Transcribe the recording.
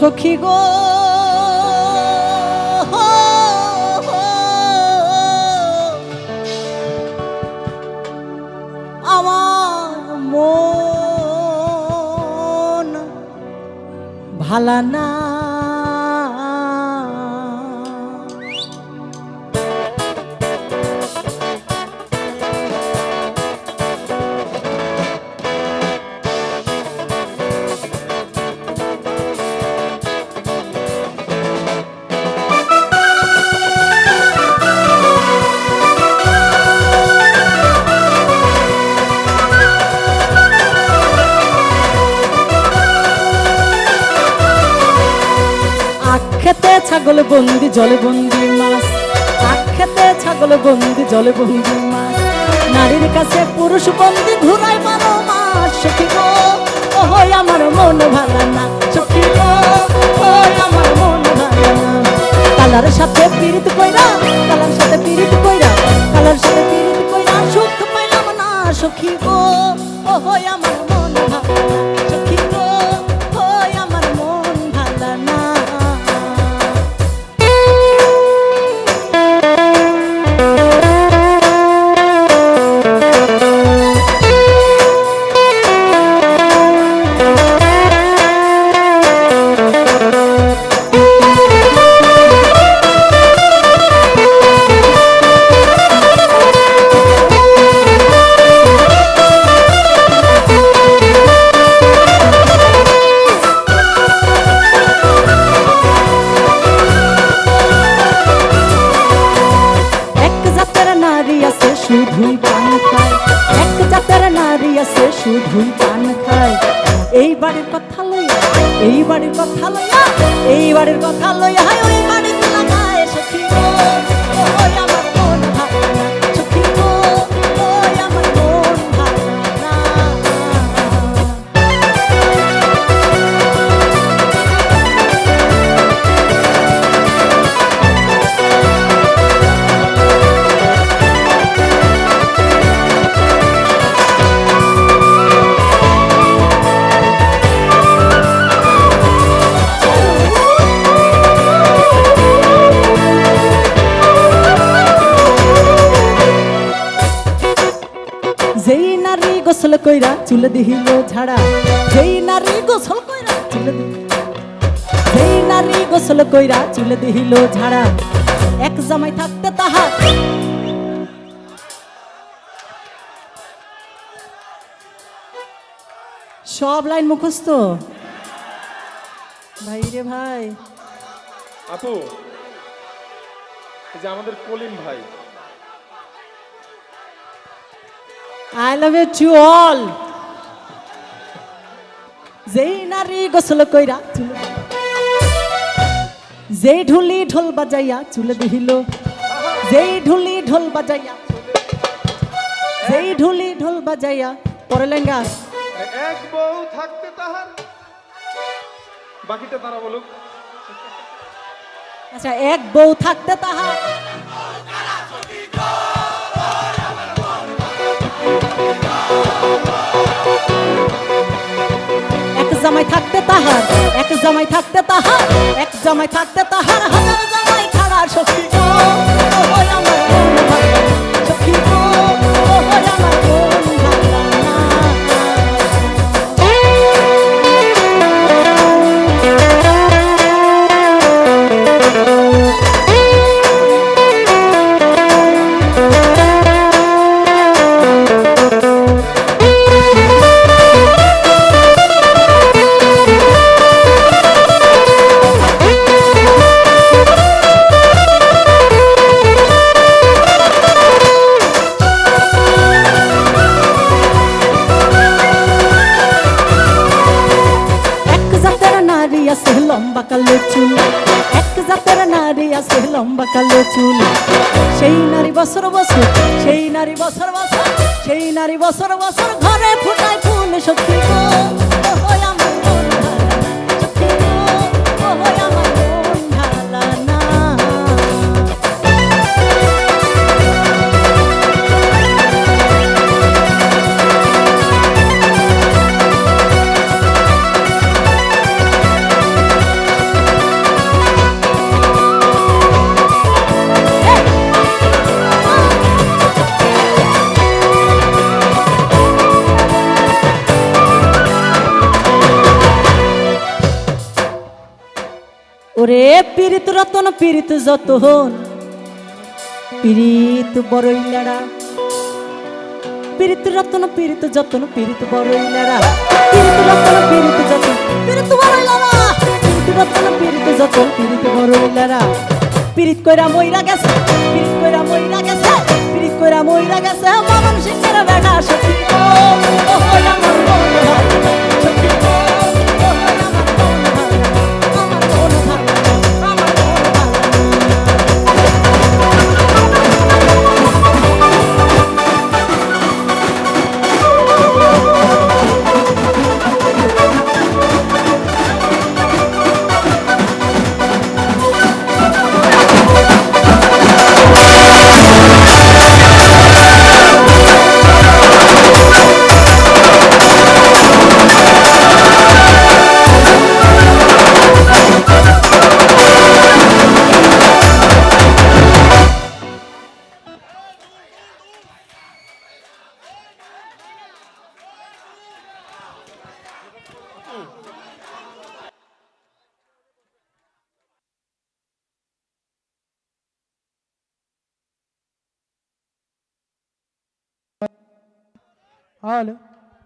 সখী গো আমার মন ভালা না খেতে ছাগল বন্দি জলে বন্দি মাছ খেতে ছাগল বন্দি জলে বন্দি মাছ নারীর কাছে পুরুষ বন্দি ঘুরাই 12 মাস সখী গো ওই আমার মন ভালা না সখী গো ওই আমার মন ভালা না কালার সাথে পীড়িত কইরা কালার সাথে পীড়িত কইরা কালার সাথে পীড়িত কইরা সুখ পাইলাম না সখী গো ওই আমার মন ভালা না সখী গো ওই আমার মন ভালা না শুধুই পান খায় এক জাতের নারী আছে শুধুই পান খায় এই বাড়ির কথা লইয়া এই বাড়ির কথা লইয়া এই বাড়ির কথা লইয়া ওই বাড়ির লাগায় সখী গো ওই আমার মন ভালা না সখী গো ওই আমার মন ভালা না যেই নারী গোসল কইরা চুলে দিহিল ঝাড়া যেই নারী গোসল কইরা চুলে যেই নারী গোসল কইরা চুলে দিহিল ঝাড়া এক জামাই থাকতে তাহার সব লাইন মুখস্থ ভাই রে ভাই আপু এই যে আমাদের কলিম ভাই I love you to all. যেই নারী গোসল কইরা চুলে যেই ঢুলি ঢোল বাজাইয়া চুলে দিহিল যেই ঢুলি ঢোল বাজাইয়া যেই ঢুলি ঢোল বাজাইয়া পরে লেঙ্গা এক বউ থাকতে তাহার বাকিটা তারা বলুক আচ্ছা এক বউ থাকতে তাহার এক জামাই থাকতে তাহার এক জামাই থাকতে তাহার এক জামাই থাকতে তাহার হাজার জামাই খাড়া সখী গো ওই আমার মন ভালা না সখী গো ওই আমার মন ভালা না লম্বা কালো চুল এক জাতের নারী আছে লম্বা কালো চুল সেই নারী বছর বছর সেই নারী বছর বছর সেই নারী বছর বছর ঘরে ফুটায় ফুল সখী গো ওই আমার মন ভালা না সখী গো ওই আমার মন ভালা না ওরে পীড়িত রতন পীড়িত যতন পীড়িত বড়ই লেড়া পীড়িত রতন পীড়িত যতন পীড়িত বড়ই লেড়া পীড়িত রতন পীড়িত যতন পীড়িত বড়ই লেড়া পীড়িত রতন পীড়িত যতন পীড়িত বড়ই লেড়া পীড়িত কইরা মইরা গেছে পীড়িত কইরা মইরা গেছে পীড়িত কইরা মইরা গেছে মমন সিংহের বেটা সত্যি ও ও আমার মন ভাই সত্যি ও ও আমার মন ভাই আমার মন ভাই আমার মন ভাই Olha.